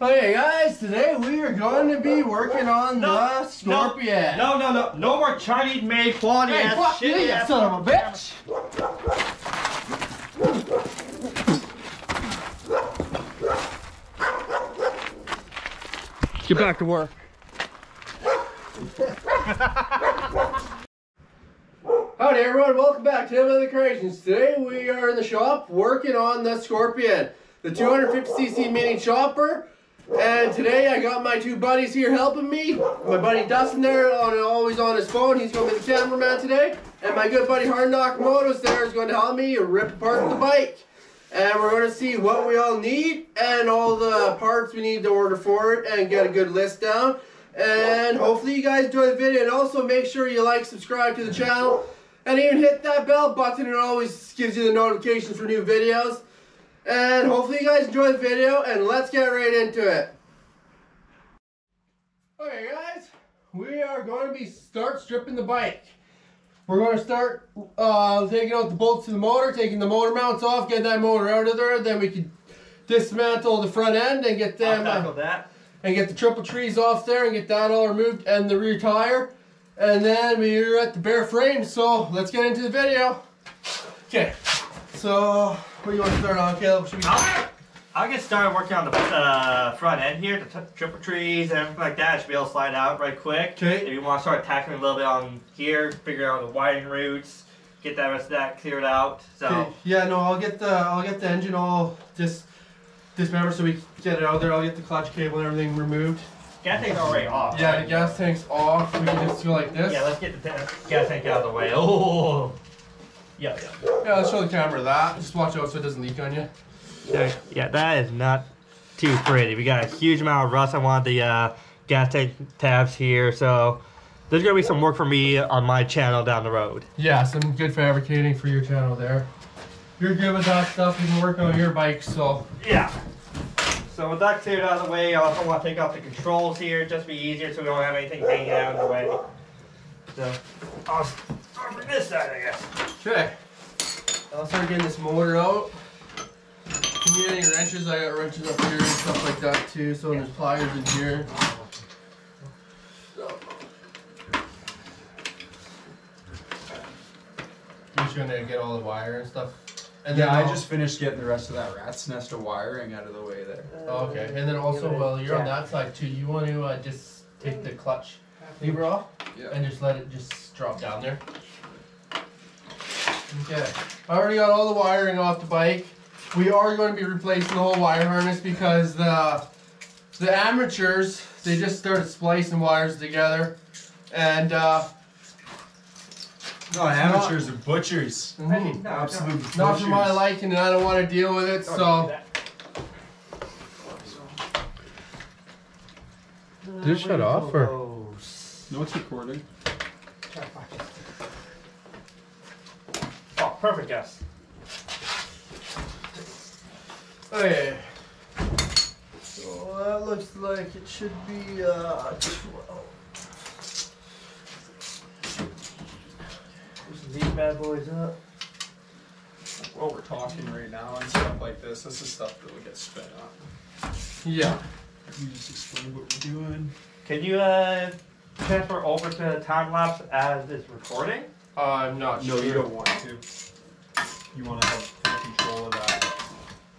Okay guys, today we are going to be working on the Scorpion. No more Chinese made quality ass shit. You son of a bitch. Get back to work. Howdy everyone, welcome back to Hillbilly-creations. Today we are in the shop working on the Scorpion, the 250cc mini chopper. And today I got my two buddies here helping me. My buddy Dustin there, always on his phone. He's going to be the cameraman today. And my good buddy Hard Nakamoto's there is going to help me rip apart the bike. And we're going to see what we all need and all the parts we need to order for it and get a good list down. And hopefully you guys enjoy the video. And also make sure you like, subscribe to the channel. And even hit that bell button. It always gives you the notifications for new videos. And hopefully you guys enjoy the video, and let's get right into it. Okay guys, we are going to start stripping the bike. We're going to start taking out the bolts to the motor, taking the motor mounts off, getting that motor out of there. Then we can dismantle the front end and get them and get the triple trees off there and get that all removed and the rear tire. And then we're at the bare frame, so let's get into the video. Okay, so what do you want to start on, Caleb? I'll get started working on the front end here, the triple trees and everything like that. Should be able to slide out right quick. Okay. If you want to start tackling a little bit on here, figure out the wiring routes, get that rest of that cleared out. So okay. Yeah, no, I'll get the engine all dismembered so we can get it out there. I'll get the clutch cable and everything removed. Gas tank's already off. Yeah, the gas tank's off. We can just go like this. Yeah, let's get the gas tank out of the way. Oh. Yeah. Yeah, let's show the camera that. Just watch out so it doesn't leak on you. Yeah, that is not too pretty. We got a huge amount of rust. I want the gas tank tabs here, so there's gonna be some work for me on my channel down the road. Yeah, some good fabricating for your channel there. You're good with that stuff. You can work on your bike, so yeah. So with that cleared out of the way, I also want to take off the controls here, just to be easier, so we don't have anything hanging out in the way. So I'll start from this side, I guess. Okay. I'll start getting this motor out. If you need any wrenches, I got wrenches up here and stuff like that too. So there's pliers in here. I'm just gonna get all the wire and stuff. And yeah, I just finished getting the rest of that rat's nest of wiring out of the way there. Okay, and then also while you're on that side too, you want to just take the clutch lever off and just let it just drop down there. Okay, I already got all the wiring off the bike. We are going to be replacing the whole wire harness because the amateurs, they just started splicing wires together, and no, amateurs are butchers. Mm-hmm. Absolute butchers. Not for my liking, and I don't want to deal with it. So did it shut off or? No, it's recording. Oh, perfect, yes. Okay. So that looks like it should be 12. These bad boys up. While we're talking right now and stuff like this is stuff that will get sped up. Yeah. Can you just explain what we're doing? Can you transfer over to time lapse as it's recording? I'm not sure. No, you don't want to. You want to have full control of that.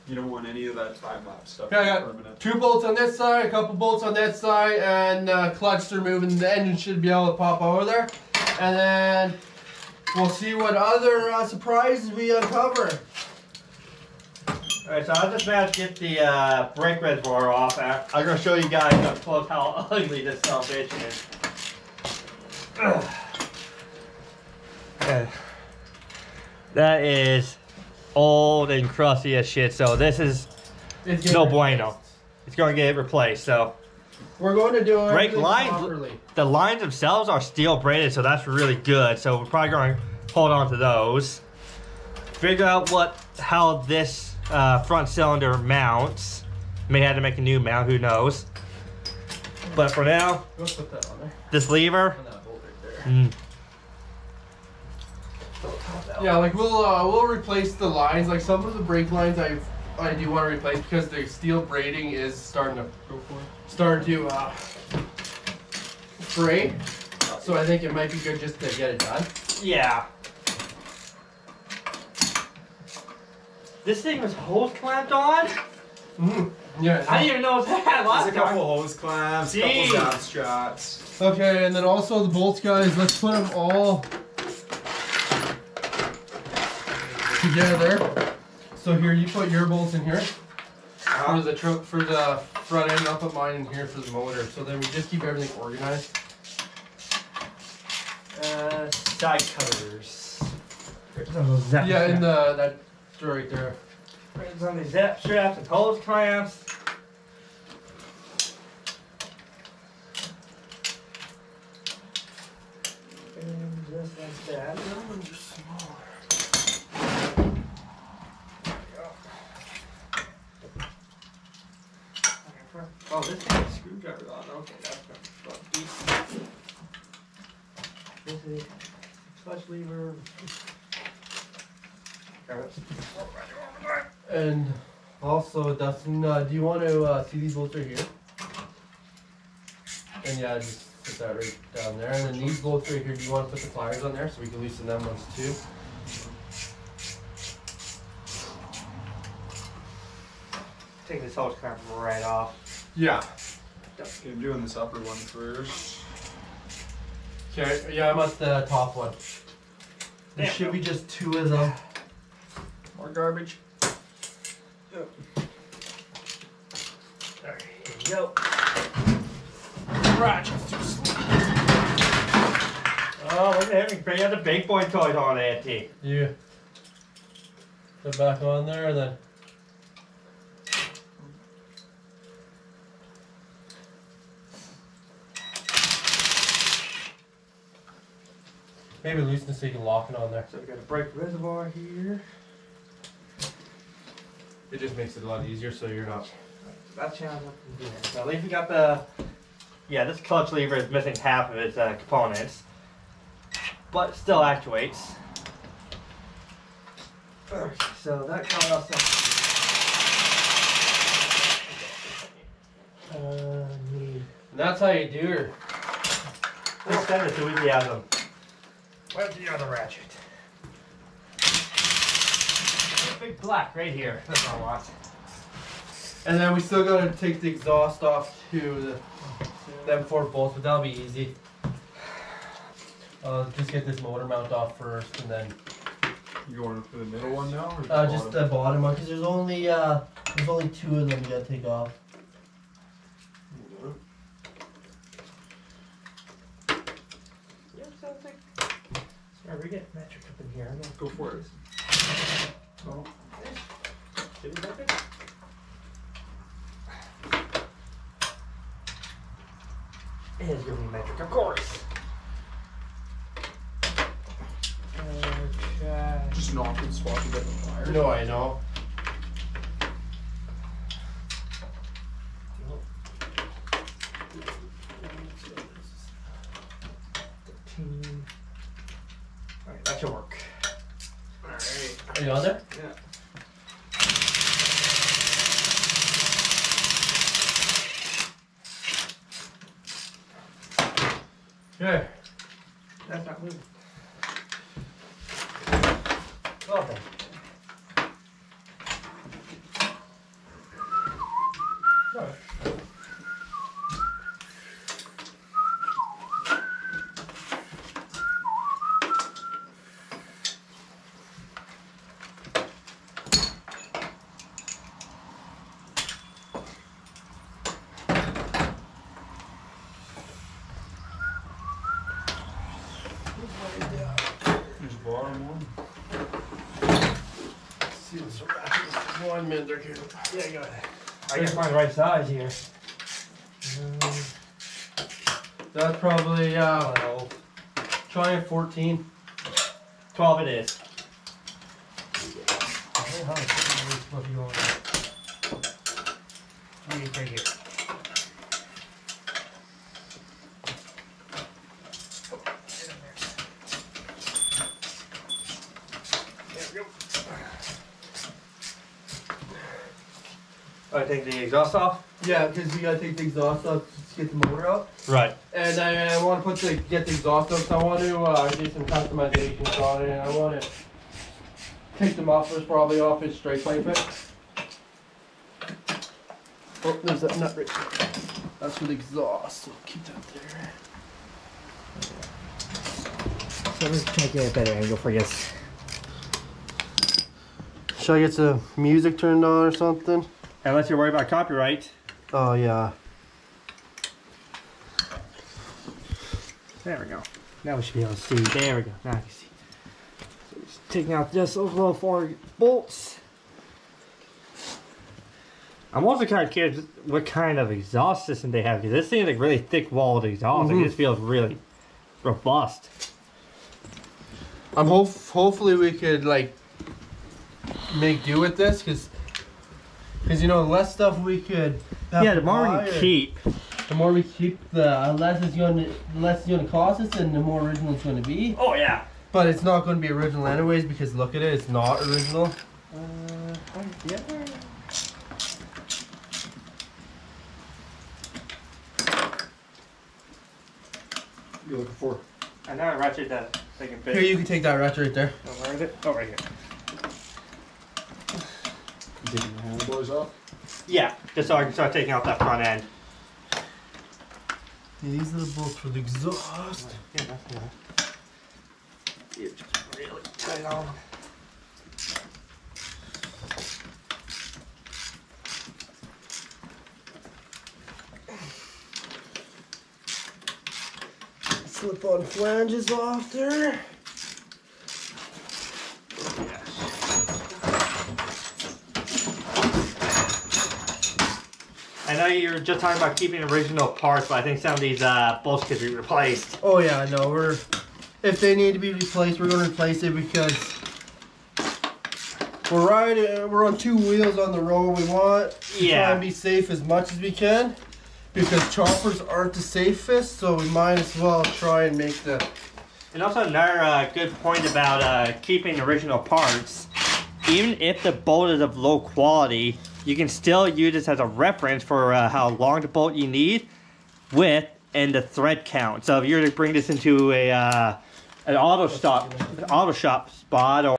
You don't want any of that time-lapse stuff. Yeah, I got permanent. 2 bolts on this side, a couple bolts on that side, and clutch to remove, and the engine should be able to pop over there. And then we'll see what other surprises we uncover. Alright, so I just managed to get the brake reservoir off. I'm going to show you guys up close how ugly this salvation is. That is old and crusty as shit, so this is no bueno. It's going to get replaced, so. We're going to do brake lines properly. The lines themselves are steel braided, so that's really good. So we're probably going to hold on to those. Figure out how this front cylinder mounts. May have to make a new mount, who knows. But for now, Let's put that on there. this lever. On that bolt right there. Mm. Yeah, like we'll replace the lines. Like some of the brake lines, I do want to replace because the steel braiding is starting to fray. So I think it might be good just to get it done. Yeah. This thing was hose clamped on? Yeah. I didn't even know it had last There's a couple hose clamps, a couple zap straps. Okay, and then also the bolts, guys. Let's put them all together. So here, you put your bolts in here for the front end. I'll put mine in here for the motor. So then we just keep everything organized. Side cutters. Yeah, in that right there. There's on these zap straps and hose clamps. And just like that. That one's just smaller. Oh, this has a screwdriver on. Okay, that's not. This is clutch lever. And also, Dustin, do you want to see these bolts right here? And yeah, just put that right down there. And then these bolts right here, do you want to put the pliers on there so we can loosen them ones too? Take this hose clamp right off. Yeah. Okay, I'm doing this upper one first. Okay, yeah, I'm at the top one. There should be just 2 of them. More garbage. There you go. Ratchet's too slow. Oh, look at him. He had the big boy toys on it, T. Yeah. Put back on there and then. Maybe loosen it so you can lock it on there. So we got a brake reservoir here. It just makes it a lot easier so you're not. That channel's up in here. So at least we got the. Yeah, this clutch lever is missing half of its components, but it still actuates. Okay, so that comes off. Need. And that's how you do her. Let's send it so we can have them. Where's the other ratchet? Big black right here. That's what I want. And then we still gotta take the exhaust off to them 4 bolts, but that'll be easy. Just get this motor mount off first, and then You going for the middle one now? Or just the bottom one, because there's only 2 of them you gotta take off. Yeah, sounds like. Sorry, we get metric up in here. Go for it. Oh. Did we have it? It is gonna be metric, of course. Okay. Just knock and swap and get the pliers. No, I know. Alright, that should work. Alright. Are you on there? Yeah. Okay. That's not moving. Well then. Alright. There's the bottom one. Let's see what's wrapping. 1 minute there, Caleb. Yeah, go ahead. I gotta find the right size here. That's probably 12. try a 14. 12 it is. Right here. There we go. I take the exhaust off? Yeah, because you gotta take the exhaust off to get the motor out. Right. And I want to get the exhaust out, so I want to do some customizations on it, and I want to take the mufflers probably off and straight pipe it. Oh, there's that nut right there. That's for the exhaust, so keep that there. So let's try to get a better angle for this. Should I get some music turned on or something? Unless you're worried about copyright. Oh, yeah. There we go. Now we should be able to see. There we go. Now I can see. So just taking out just those little 4 bolts. I'm also kind of curious what kind of exhaust system they have, because this seems like really thick-walled exhaust. Like, this feels really robust. Hopefully we could like make do with this, because you know, the less stuff we could have, Yeah, the more we keep, the more we keep, the less it's going to cost us, and the more original it's going to be. oh yeah. But it's not going to be original anyways, because look at it, it's not original. Yeah. You're looking for? I know I ratchet that they can fit. Here, you can take that ratchet right there. Oh, where is it? Oh, right here. You taking the handlebars off? Yeah, just so I can start taking out that front end. These are the bolts for the exhaust. Yeah, that's nice. You just really tight on. Slip on flanges off there. I know you were just talking about keeping original parts, but I think some of these bolts could be replaced. Oh yeah, no, if they need to be replaced, we're going to replace it, because we're on 2 wheels on the road. We want to try and be safe as much as we can, because choppers aren't the safest, so we might as well try and make the... And also another good point about keeping original parts, even if the bolt is of low quality, you can still use this as a reference for how long the bolt you need, width, and the thread count. So if you were to bring this into an auto shop spot, or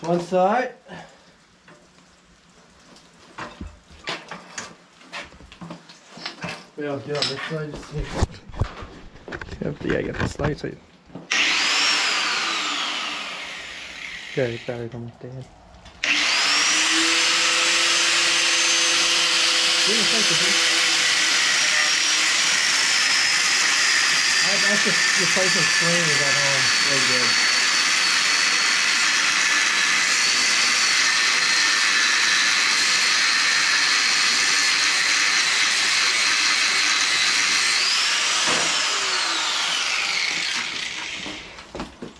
One side. Yeah, I'll get on this side just see. yeah, get the slides. So yeah, your battery's almost dead. I have to replace the springs at home. Really good.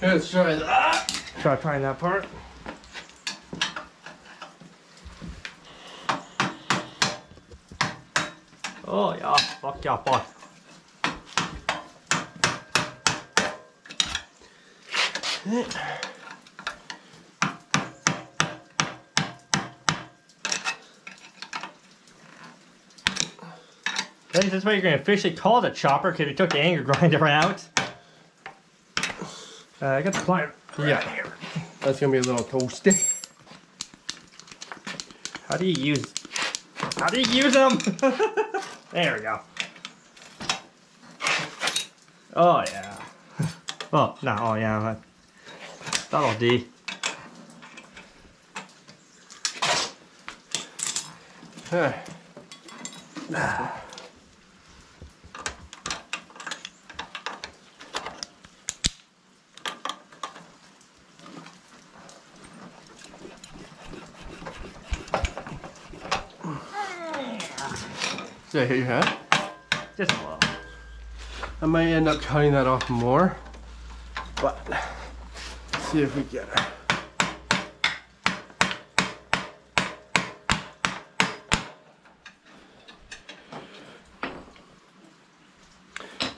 Let's try that. Try trying that part. Oh yeah, fuck yeah, boy. I think this way you're going to officially call it a chopper, because we took the anger grinder out. I got the plier. Yeah. Here. That's gonna be a little toasty. How do you use them? There we go. Oh yeah. Oh no. Oh yeah. That'll do. See, here you have. Just a little. I might end up cutting that off more, but let's see if we get it.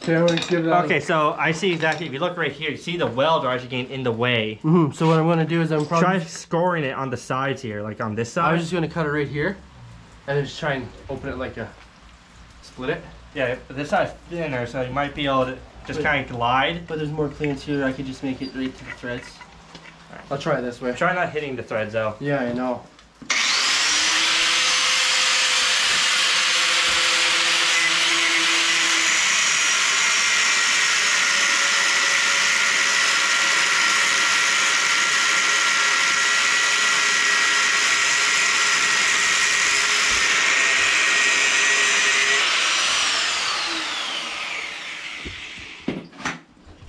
Okay, I'm gonna give that. Okay, so I see exactly. If you look right here, you see the welds are actually getting in the way. So what I'm gonna do is I'm probably try scoring it on the sides here, like on this side. I was just gonna cut it right here, and then just try and open it like a split it. Yeah, but this side's thinner, so you might be able to just kind of glide. But there's more clearance here. I could just make it right to the threads. Right. I'll try it this way. Try not hitting the threads though. Yeah, I know.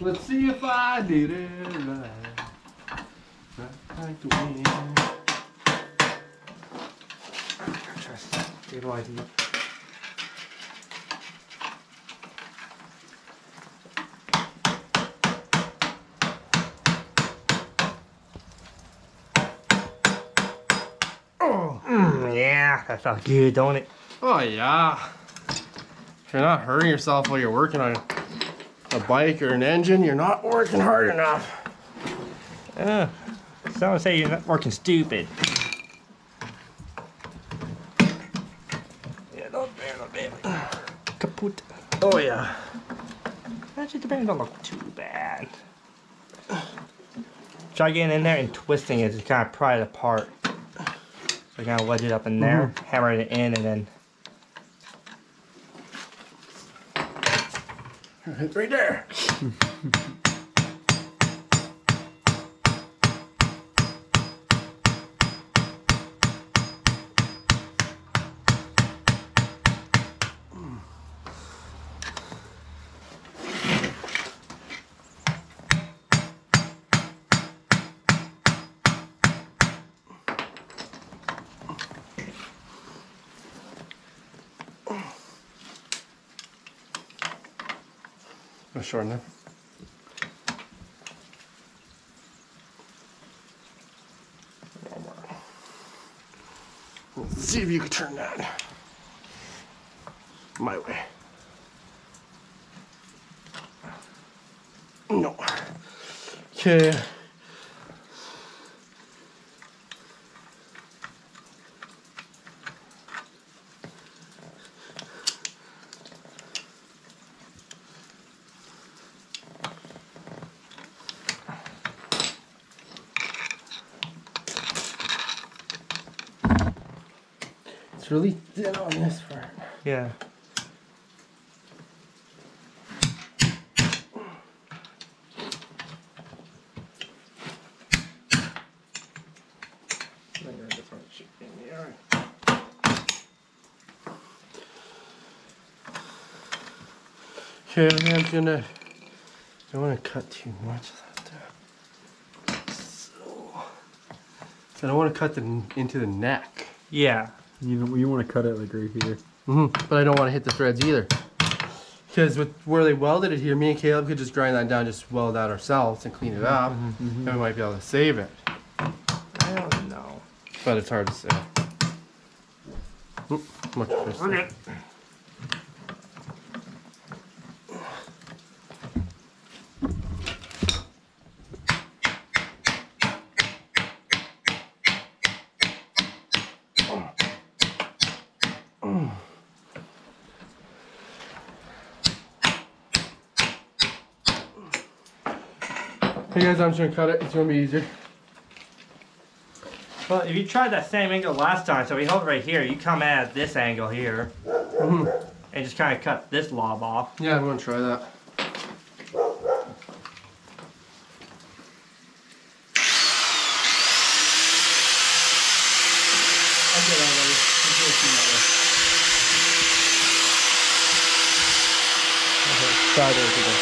Let's see if I did it right. Like the wind. Try stabilizing it. Yeah, that felt good, don't it? Oh yeah. If you're not hurting yourself while you're working on a bike or an engine, you're not working hard enough. Someone say you're not working stupid. Yeah, not bad. Kaput. Oh yeah. Actually, the band don't look too bad. Try getting in there and twisting it to kind of pry it apart. So kind of wedge it up in there, hammer it in, and then. Right there. I'll shorten it. Let's see if you can turn that my way. No. Okay. It's really thin on this part. Yeah. Okay, I'm gonna. Don't want to cut too much of that there. So I don't want to cut into the neck. Yeah. You want to cut it like right here. But I don't want to hit the threads either. Because with where they welded it here, me and Caleb could just grind that down, just weld that ourselves and clean it up, and we might be able to save it. I don't know. But it's hard to say. Much Okay. Hey guys, I'm just gonna cut it. It's gonna be easier. Well, if you tried that same angle last time, so we hold it right here, you come at this angle here, and just kind of cut this lob off. Yeah, I'm gonna try that. I'll get out of it. It's really too that way. Okay, sideways again.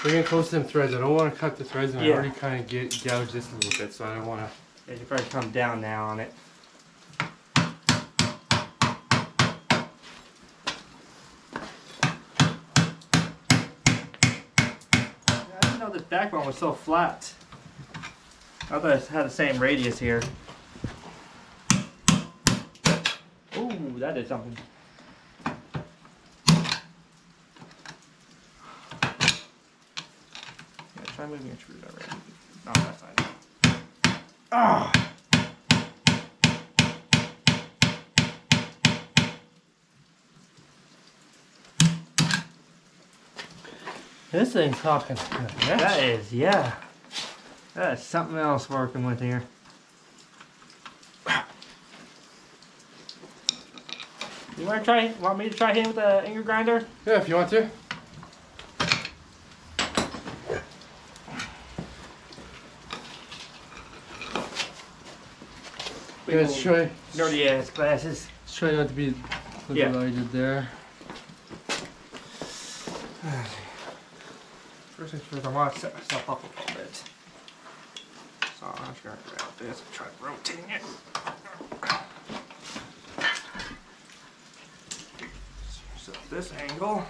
Bring it close to them threads. I don't want to cut the threads, and Yeah. I already kind of gouged this a little bit, so I don't want to. Yeah, you probably come down now on it. I didn't know this backbone was so flat. I thought it had the same radius here. Ooh, that did something. Yeah, try moving your screwdriver. No, that's fine. Ah! This thing's talking. That is, yeah. That is something else working with here. You want me to try hitting with the anger grinder? Yeah, if you want to. Let's try. Dirty ass glasses. Let's try not to be lighted there. First things first, I want to set myself up a little bit. So I'm just going to grab this and try rotating it. So this angle.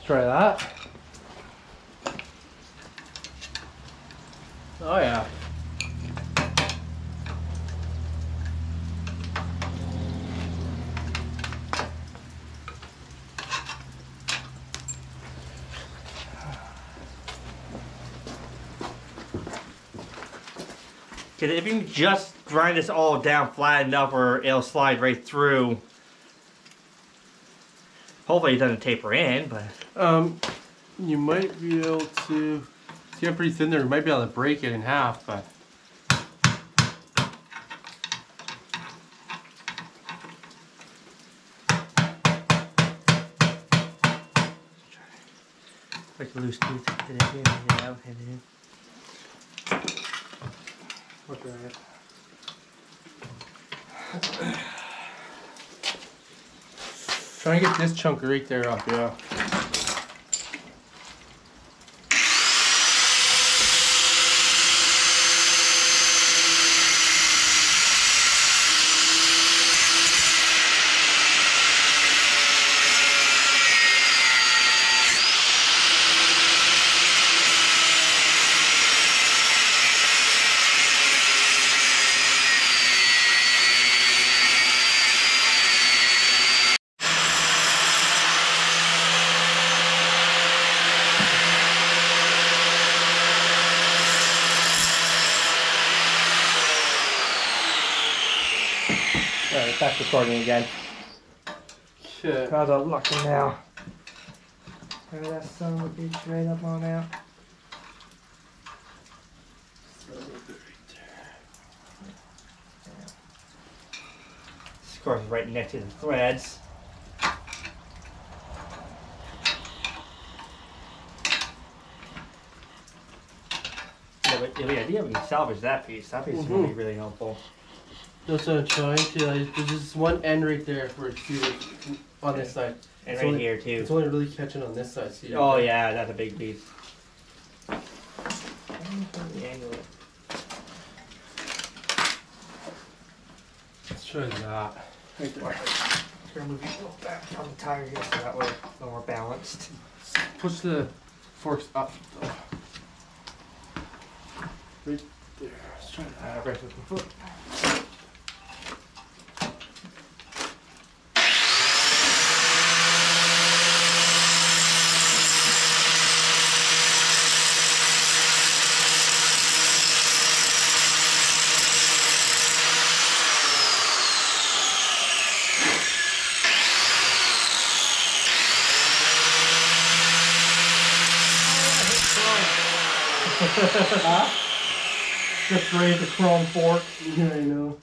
Try that. Oh yeah. Because if you can just grind this all down flat enough where it'll slide right through. Hopefully it doesn't taper in, but... You might be able to... See, I'm pretty thin there. You might be able to break it in half, but... Like a loose tooth. Hit it in, hit it out, hit it in. Look at it. Try and get this chunk right there up, yeah. Alright, back recording again. Shit. How's it looking now? Remember that son of a bitch right up on out? Of course, right next to the threads. Yeah, but the idea we can salvage that piece. That piece is going to be really helpful. That's what I'm trying to. There's just one end right there for it to on this side. And It's right only- here too. It's only really catching on this side. See? Oh yeah, that's a big piece. Angle it. Let's try that. Right there. Just gonna move you a little back on the tire here so that way it's a little more balanced. Push the forks up. Though. Right there. Let's try that. Right with my foot. Huh? Just raised the chrome fork. Yeah, I know.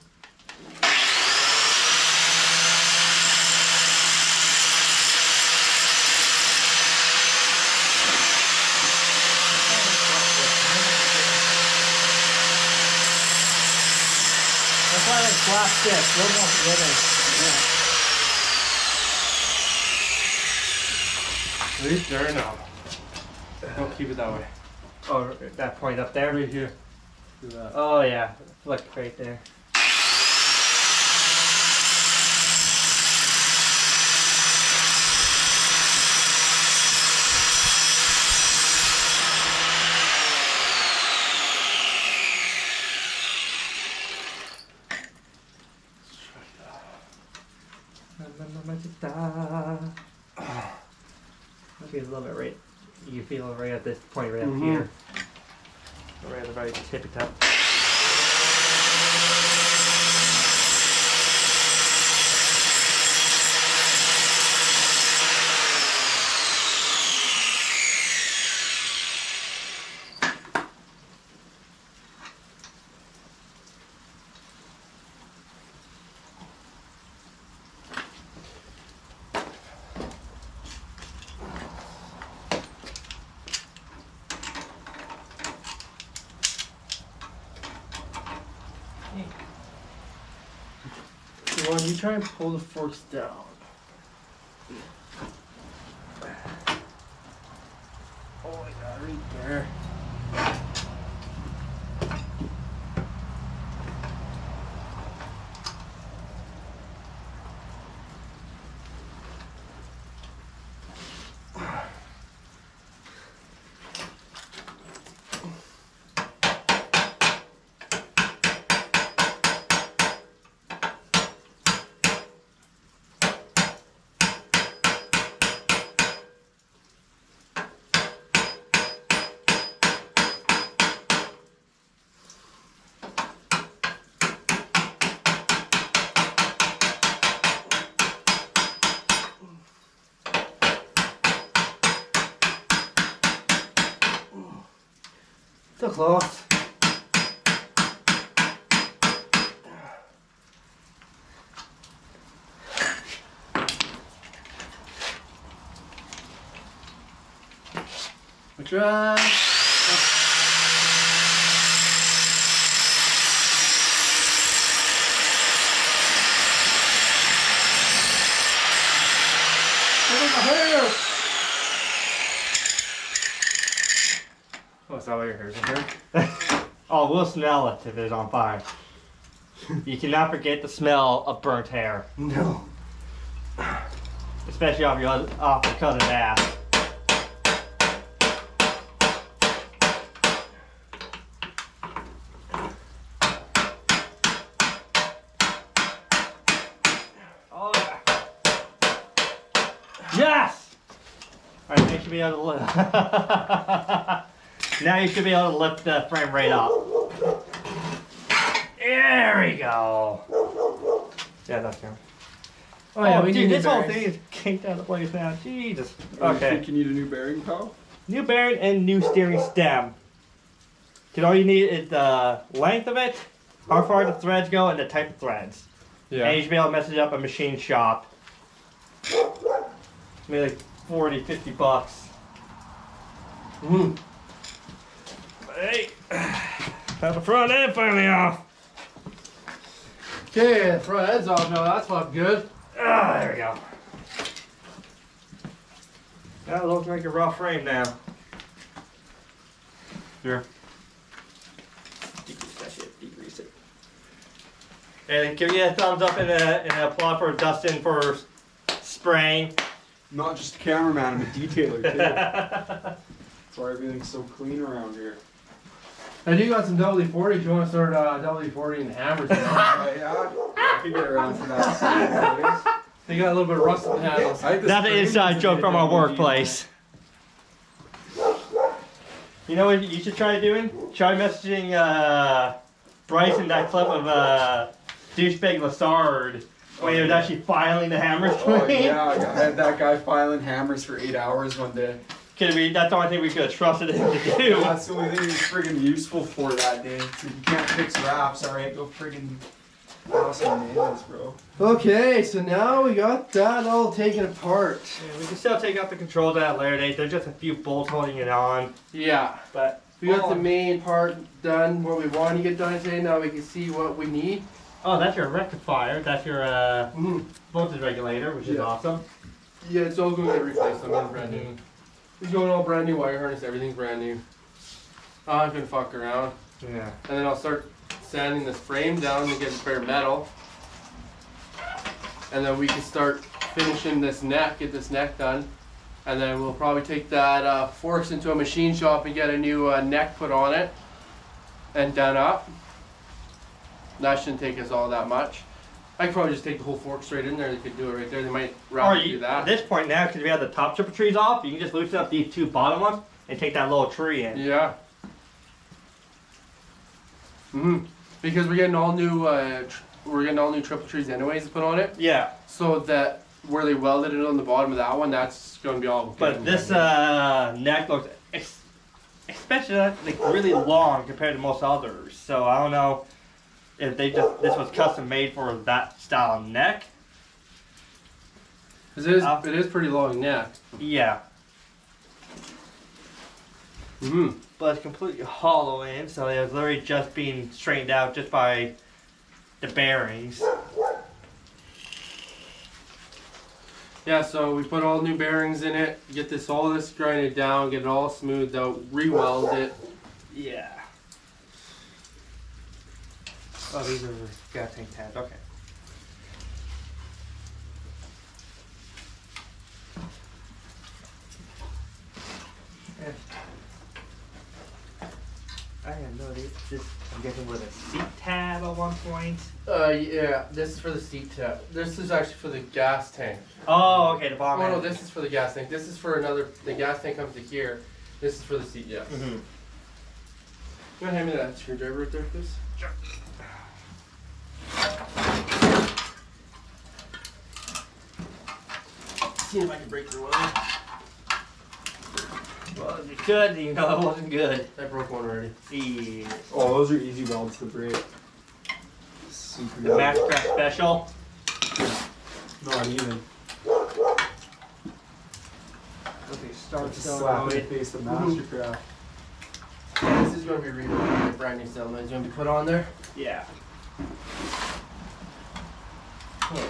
That's why it's glass stick. You don't want to get it. At least there now. Don't keep it that way. Oh, that point up there? Right here. Do that. Oh yeah, flick right there. Maybe a little bit right. You feel it right at this point, right up here. Right at the very tippy top. Well, you try and pull the forks down. Oh my god, right there. So close. We try. What's that what your hair's in here? Oh, we'll smell it if it's on fire. You cannot forget the smell of burnt hair. No. Especially off your cousin's ass. Oh yeah. Yes! Alright, you should be able to lift. Now you should be able to lift the frame right up. There we go. Yeah, that's good. Oh yeah, we dude, need this whole bearings. thing is kicked out of place now. Jesus. I Okay. think you need a new bearing, pal. New bearing and new steering stem. Because all you need is the length of it, how far the threads go, and the type of threads. Yeah. And you should be able to message up a machine shop. Maybe like 40, 50 bucks. Mm. Hey, got the front end finally off. Okay, the front head's off now. That's fucking good. Ah, there we go. That looks like a rough frame now. Here. Decrease that shit, decrease it. And give you a thumbs up and an applaud for Dustin for spraying. Not just a cameraman, I'm a detailer too. That's why everything's so clean around here. I do got some WD-40 if you want to start WD-40 and hammers. Yeah, I can get around to that. They got a little bit of rust in the handles. That's an inside joke from our workplace. You know what you should try doing? Try messaging Bryce in that clip of douchebag Lassard when he was actually filing the hammers. Oh yeah, I had that guy filing hammers for 8 hours one day. That's the only thing we could have trusted him to do. That's the only thing he's friggin' useful for that day. If you can't fix wraps, alright, go friggin' awesome nails, bro. Okay, so now we got that all taken apart. Yeah, we can still take out the controls of that layer date. There's just a few bolts holding it on. Yeah, But we got the main part done, what we want to get done today. Now we can see what we need. oh, that's your rectifier. That's your voltage regulator, which is awesome. Yeah, it's all going to get replaced. I'm going brand new. It's going all brand new wire harness. Everything's brand new. I'm gonna fuck around. Yeah. And then I'll start sanding this frame down to get bare metal. And then we can start finishing this neck, get this neck done. And then we'll probably take that forks into a machine shop and get a new neck put on it and done up. That shouldn't take us all that much. I could probably just take the whole fork straight in there. They could do it right there. They might rather do that. At this point now, because we have the top strip of trees off, you can just loosen up these two bottom ones and take that little tree in. Yeah. Because we're getting all new triple trees anyways to put on it. Yeah. So that where they welded it on the bottom of that one, that's going to be all. But this neck looks especially like really long compared to most others. So I don't know if this was custom made for that style of neck. It is pretty long neck. Yeah. But it's completely hollow in, so it's literally just being straightened out just by the bearings. Yeah, so we put all new bearings in it, get all this grinded down, get it all smoothed out, re-weld it. Yeah. Oh, these are gas tank tabs. Okay. I have no idea. I'm guessing with a seat tab at one point. Yeah, this is for the seat tab. This is actually for the gas tank. Oh, okay, the bottom. Oh no, this is for the gas tank. This is for another. The gas tank comes to here. This is for the seat. Yes. Mm-hmm. You want to hand me that screwdriver right there, please? Sure. See if I can break through one. Well, you could, you know, it wasn't good. I broke one already. Yeah. Oh, those are easy welds to break. Super The good. Mastercraft Special. Not even. Okay, start Just slap in the face of Mastercraft. Yeah, this is going to be rebuilt. A brand new solenoid is going to be put on there. Yeah. Okay.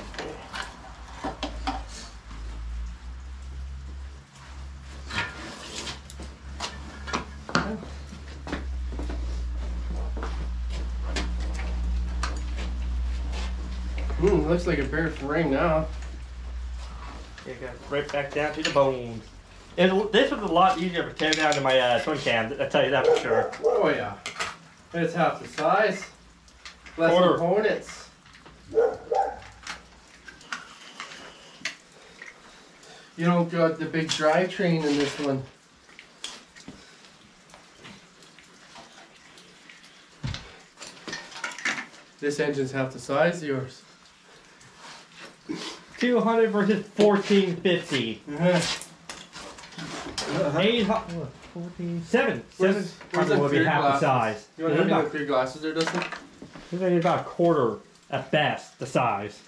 Looks like a bare frame now. It goes right back down to the bone. This was a lot easier to tear down than my twin cam, I'll tell you that for sure. Oh yeah. It's half the size. Less Quarter. components. You don't got the big drivetrain in this one. This engine's half the size of yours. 200 versus 1450. 800, 14, 7 Where's the will be clear half the glasses? size. You want to have any clear glasses there, Dustin? This is about a quarter at best the size.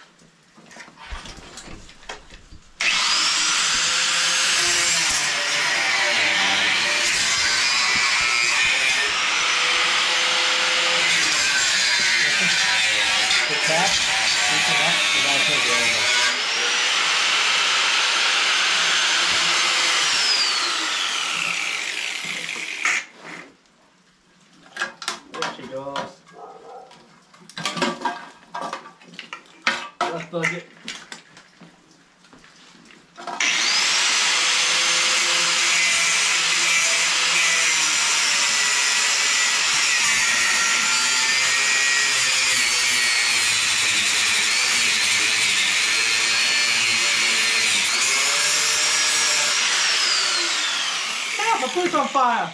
My foot's on fire.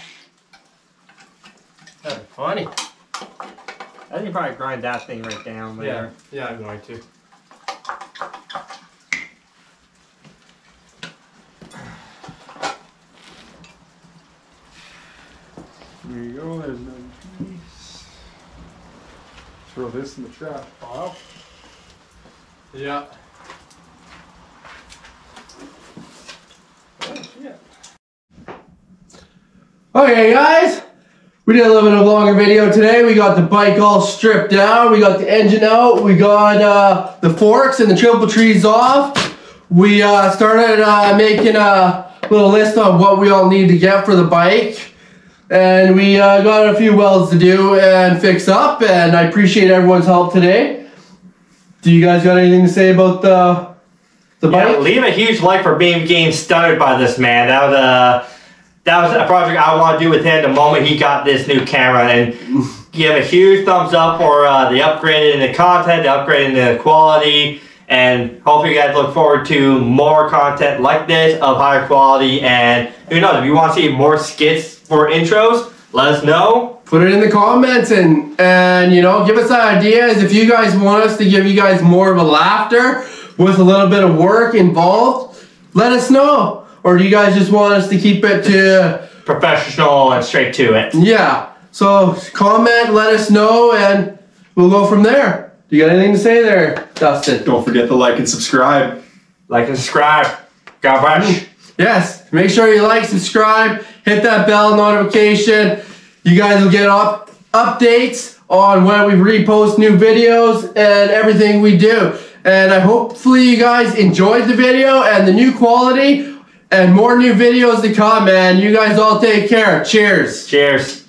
That'd be funny. I think you probably grind that thing right down later. Yeah, I'm going to. There you go, there's another piece. Throw this in the trash pile. Yeah. Oh, shit. Okay, guys. We did a little bit of a longer video today. We got the bike all stripped down. We got the engine out. We got the forks and the triple trees off. We started making a little list on what we all need to get for the bike. And we got a few welds to do and fix up. And I appreciate everyone's help today. Do you guys got anything to say about the bike? Yeah, leave a huge like for being getting started by this man. That was a project I want to do with him the moment he got this new camera, and give a huge thumbs up for the upgrade in the content, the upgrade in the quality, and hopefully you guys look forward to more content like this of higher quality. And who knows, if you want to see more skits for intros, let us know. Put it in the comments and you know, give us ideas. If you guys want us to give you guys more of a laughter with a little bit of work involved, let us know. Or do you guys just want us to keep it to professional and straight to it? Yeah. So comment, let us know, and we'll go from there. Do you got anything to say there, Dustin? Don't forget to like and subscribe. Like and subscribe. God bless. Yes. Make sure you like, subscribe, hit that bell notification. You guys will get updates on when we repost new videos and everything we do. And I hopefully you guys enjoyed the video and the new quality. And more new videos to come, man. You guys all take care. Cheers. Cheers.